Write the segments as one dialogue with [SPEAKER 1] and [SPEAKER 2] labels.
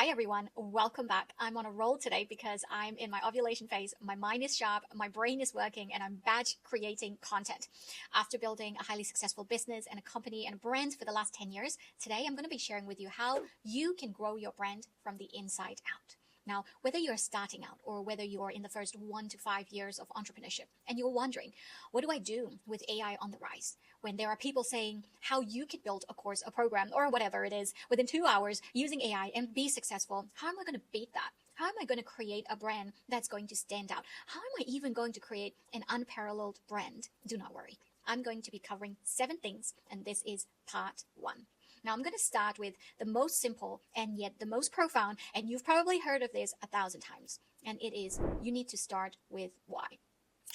[SPEAKER 1] Hi everyone, welcome back. I'm on a roll today because I'm in my ovulation phase. My mind is sharp, my brain is working, and I'm batch creating content. After building a highly successful business and a company and a brand for the last 10 years, today I'm going to be sharing with you how you can grow your brand from the inside out. Now, whether you're starting out or whether you're in the first 1 to 5 years of entrepreneurship and you're wondering, what do I do with AI on the rise? When there are people saying how you could build a course, a program, or whatever it is within 2 hours using AI and be successful, how am I going to beat that? How am I going to create a brand that's going to stand out? How am I even going to create an unparalleled brand? Do not worry. I'm going to be covering 7 things, and this is part 1. Now, I'm going to start with the most simple and yet the most profound, and you've probably heard of this 1,000 times, and it is you need to start with why.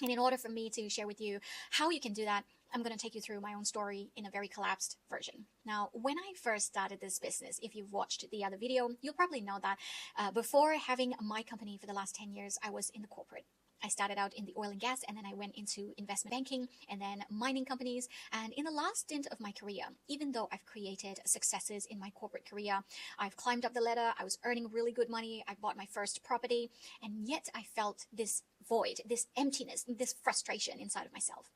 [SPEAKER 1] And in order for me to share with you how you can do that, I'm going to take you through my own story in a very collapsed version. Now, when I first started this business, if you've watched the other video, you'll probably know that before having my company for the last 10 years, I was in the corporate. I started out in the oil and gas, and then I went into investment banking and then mining companies. And in the last stint of my career, even though I've created successes in my corporate career, I've climbed up the ladder, I was earning really good money, I bought my first property, and yet I felt this void, this emptiness, this frustration inside of myself.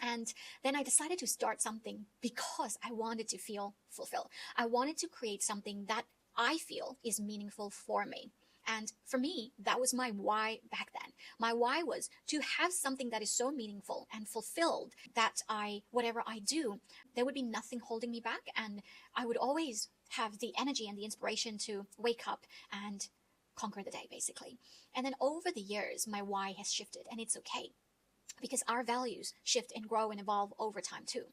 [SPEAKER 1] And then I decided to start something because I wanted to feel fulfilled. I wanted to create something that I feel is meaningful for me. And for me, that was my why back then. My why was to have something that is so meaningful and fulfilled that whatever I do, there would be nothing holding me back. And I would always have the energy and the inspiration to wake up and conquer the day, basically. And then over the years, my why has shifted, and it's okay because our values shift and grow and evolve over time too.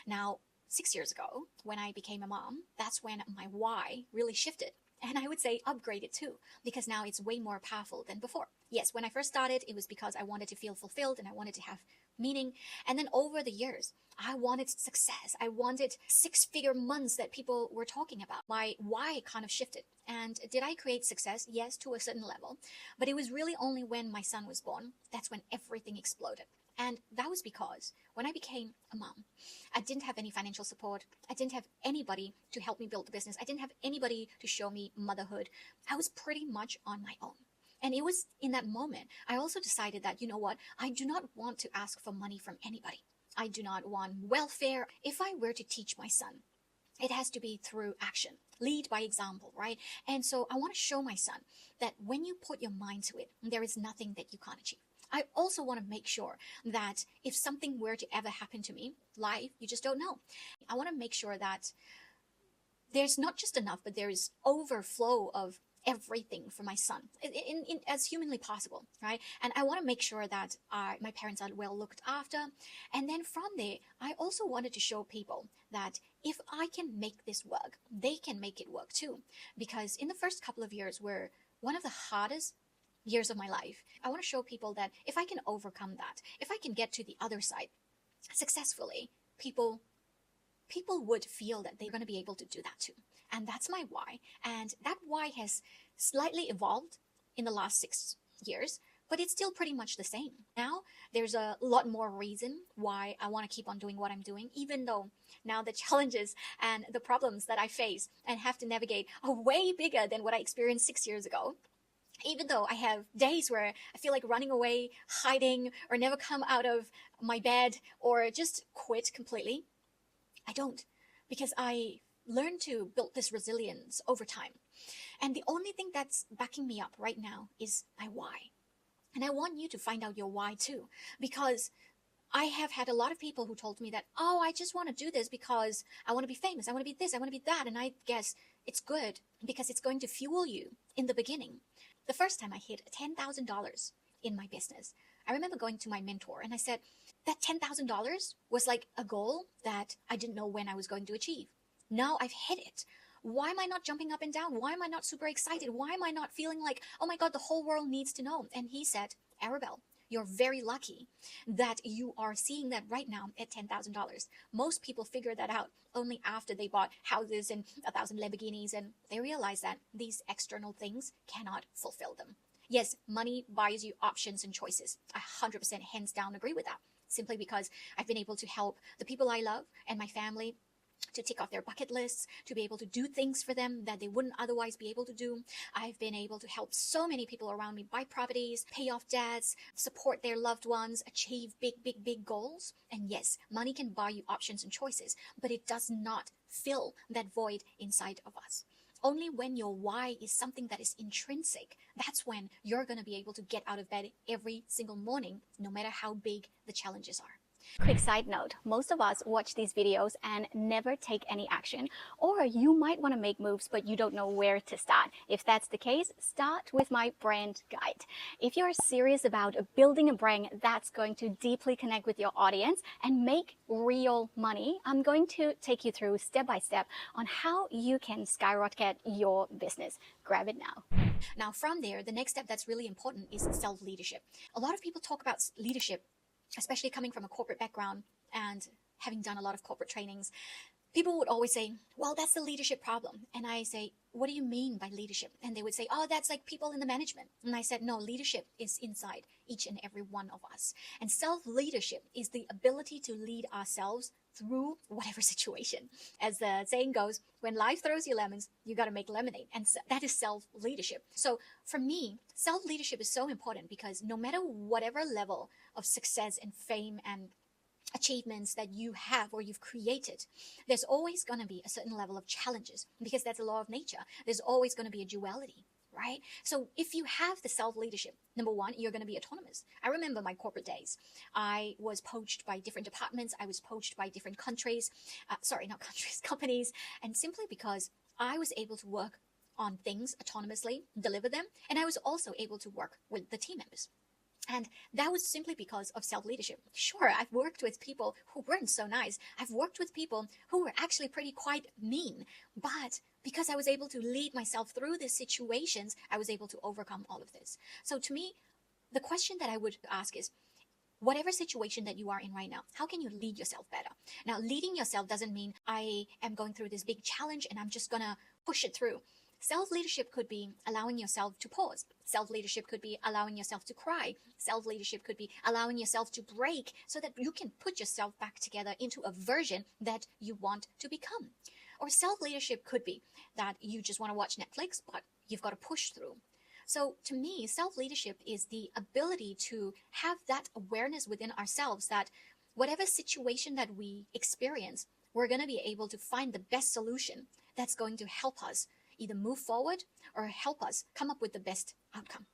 [SPEAKER 1] Now, 6 years ago, when I became a mom, that's when my why really shifted. And I would say upgraded too, because now it's way more powerful than before. Yes, when I first started, it was because I wanted to feel fulfilled and I wanted to have meaning. And then over the years, I wanted success. I wanted 6-figure months that people were talking about. My why kind of shifted. And did I create success? Yes, to a certain level. But it was really only when my son was born, that's when everything exploded. And that was because when I became a mom, I didn't have any financial support. I didn't have anybody to help me build the business. I didn't have anybody to show me motherhood. I was pretty much on my own. And it was in that moment, I also decided that, you know what, I do not want to ask for money from anybody. I do not want welfare. If I were to teach my son, it has to be through action. Lead by example, right? And so I want to show my son that when you put your mind to it, there is nothing that you can't achieve. I also want to make sure that if something were to ever happen to me, life, you just don't know. I want to make sure that there's not just enough, but there is overflow of everything for my son as humanly possible, right? And I want to make sure that my parents are well looked after. And then from there, I also wanted to show people that if I can make this work, they can make it work too. Because in the first couple of years were one of the hardest years of my life. I want to show people that if I can overcome that, if I can get to the other side successfully, people would feel that they're going to be able to do that too. And that's my why. And that why has slightly evolved in the last 6 years, but it's still pretty much the same. Now, there's a lot more reason why I want to keep on doing what I'm doing, even though now the challenges and the problems that I face and have to navigate are way bigger than what I experienced 6 years ago. Even though I have days where I feel like running away, hiding, or never come out of my bed, or just quit completely, I don't, because I learned to build this resilience over time. And the only thing that's backing me up right now is my why. And I want you to find out your why too, because I have had a lot of people who told me that, oh, I just want to do this because I want to be famous. I want to be this, I want to be that. And I guess it's good because it's going to fuel you in the beginning. The first time I hit $10,000 in my business, I remember going to my mentor and I said, that $10,000 was like a goal that I didn't know when I was going to achieve. Now I've hit it. Why am I not jumping up and down? Why am I not super excited? Why am I not feeling like, oh my God, the whole world needs to know? And he said, Arabelle, you're very lucky that you are seeing that right now at $10,000. Most people figure that out only after they bought houses and 1,000 Lamborghinis, and they realize that these external things cannot fulfill them. Yes, money buys you options and choices. I 100% hands down agree with that, simply because I've been able to help the people I love and my family to tick off their bucket lists, to be able to do things for them that they wouldn't otherwise be able to do. I've been able to help so many people around me buy properties, pay off debts, support their loved ones, achieve big goals. And yes, money can buy you options and choices, but it does not fill that void inside of us. Only when your why is something that is intrinsic, that's when you're going to be able to get out of bed every single morning, no matter how big the challenges are. Quick side note, most of us watch these videos and never take any action, or you might want to make moves but you don't know where to start. If that's the case, start with my brand guide. If you're serious about building a brand that's going to deeply connect with your audience and make real money, I'm going to take you through step by step on how you can skyrocket your business. Grab it now. Now from there, the next step that's really important is self-leadership. A lot of people talk about leadership, especially coming from a corporate background and having done a lot of corporate trainings. People would always say, well, that's the leadership problem. And I say, what do you mean by leadership? And they would say, oh, that's like people in the management. And I said, no, leadership is inside each and every one of us. And self-leadership is the ability to lead ourselves through whatever situation. As the saying goes, when life throws you lemons, you got to make lemonade. And that is self-leadership. So for me, self-leadership is so important because no matter whatever level of success and fame and achievements that you have or you've created, there's always going to be a certain level of challenges because that's a law of nature. There's always going to be a duality, right? So if you have the self-leadership, number one, you're going to be autonomous. I remember my corporate days. I was poached by different departments. I was poached by different countries, companies, and simply because I was able to work on things autonomously, deliver them, and I was also able to work with the team members. And that was simply because of self-leadership. Sure, I've worked with people who weren't so nice. I've worked with people who were actually quite mean. But because I was able to lead myself through these situations, I was able to overcome all of this. So to me, the question that I would ask is, whatever situation that you are in right now, how can you lead yourself better? Now, leading yourself doesn't mean I am going through this big challenge and I'm just going to push it through. Self-leadership could be allowing yourself to pause. Self-leadership could be allowing yourself to cry. Self-leadership could be allowing yourself to break so that you can put yourself back together into a version that you want to become. Or self-leadership could be that you just want to watch Netflix, but you've got to push through. So to me, self-leadership is the ability to have that awareness within ourselves that whatever situation that we experience, we're going to be able to find the best solution that's going to help us either move forward or help us come up with the best outcome.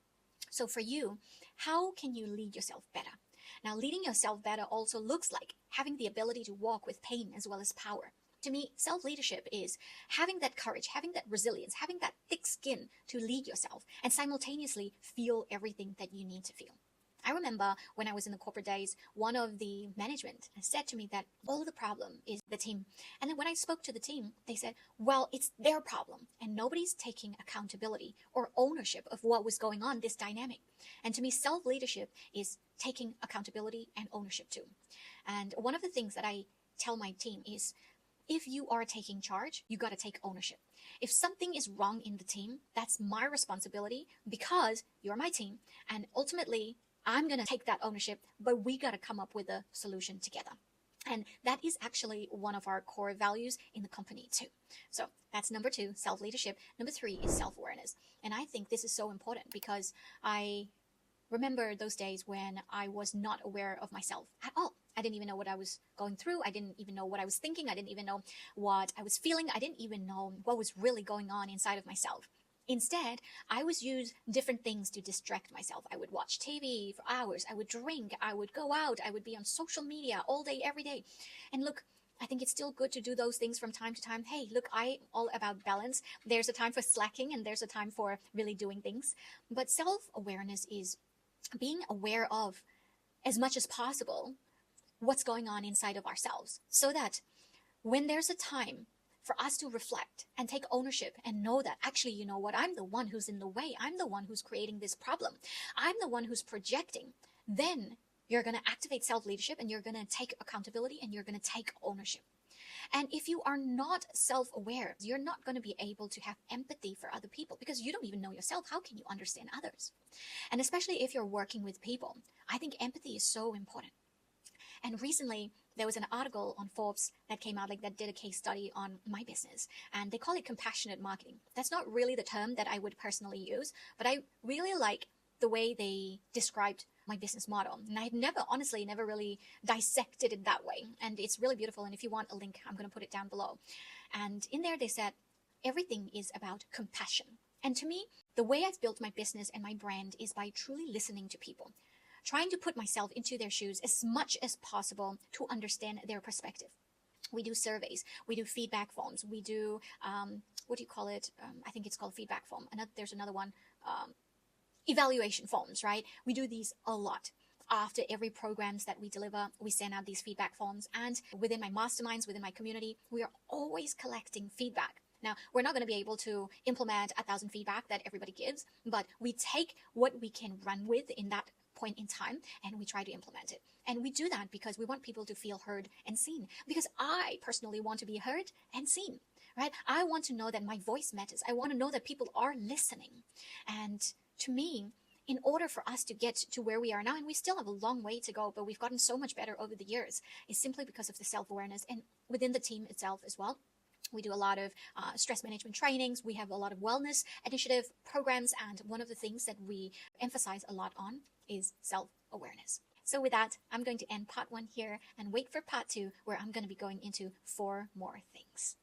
[SPEAKER 1] So for you, how can you lead yourself better? Now, leading yourself better also looks like having the ability to walk with pain as well as power. To me, self-leadership is having that courage, having that resilience, having that thick skin to lead yourself and simultaneously feel everything that you need to feel. I remember when I was in the corporate days, one of the management said to me that all the problem is the team. And then when I spoke to the team, they said, well, it's their problem and nobody's taking accountability or ownership of what was going on, this dynamic. And to me, self-leadership is taking accountability and ownership too. And one of the things that I tell my team is, if you are taking charge, you got to take ownership. If something is wrong in the team, that's my responsibility because you're my team. And ultimately, I'm going to take that ownership, but we got to come up with a solution together. And that is actually one of our core values in the company too. So that's number 2, self-leadership. Number 3 is self-awareness. And I think this is so important because I remember those days when I was not aware of myself at all. I didn't even know what I was going through. I didn't even know what I was thinking. I didn't even know what I was feeling. I didn't even know what was really going on inside of myself. Instead, I would use different things to distract myself. I would watch TV for hours. I would drink. I would go out. I would be on social media all day, every day. And look, I think it's still good to do those things from time to time. Hey, look, I'm all about balance. There's a time for slacking and there's a time for really doing things. But self-awareness is being aware of, as much as possible, what's going on inside of ourselves so that when there's a time for us to reflect and take ownership and know that actually, you know what, I'm the one who's in the way. I'm the one who's creating this problem. I'm the one who's projecting. Then you're going to activate self-leadership and you're going to take accountability and you're going to take ownership. And if you are not self-aware, you're not going to be able to have empathy for other people because you don't even know yourself. How can you understand others? And especially if you're working with people, I think empathy is so important. And recently, there was an article on Forbes that came out, like that did a case study on my business, and they call it compassionate marketing. That's not really the term that I would personally use, but I really like the way they described my business model. And I had honestly, never really dissected it that way. And it's really beautiful. And if you want a link, I'm going to put it down below. And in there, they said, everything is about compassion. And to me, the way I've built my business and my brand is by truly listening to people, trying to put myself into their shoes as much as possible to understand their perspective. We do surveys, we do feedback forms, we do, what do you call it? I think it's called feedback form. There's another one, evaluation forms, right? We do these a lot. After every programs that we deliver, we send out these feedback forms. And within my masterminds, within my community, we are always collecting feedback. Now, we're not going to be able to implement 1,000 feedback that everybody gives, but we take what we can run with in that point in time and we try to implement it. And we do that because we want people to feel heard and seen. Because I personally want to be heard and seen, right? I want to know that my voice matters. I want to know that people are listening. And to me, in order for us to get to where we are now, and we still have a long way to go, but we've gotten so much better over the years, is simply because of the self-awareness and within the team itself as well. We do a lot of stress management trainings. We have a lot of wellness initiative programs. And one of the things that we emphasize a lot on is self-awareness. So with that, I'm going to end part 1 here and wait for part 2, where I'm going to be going into 4 more things.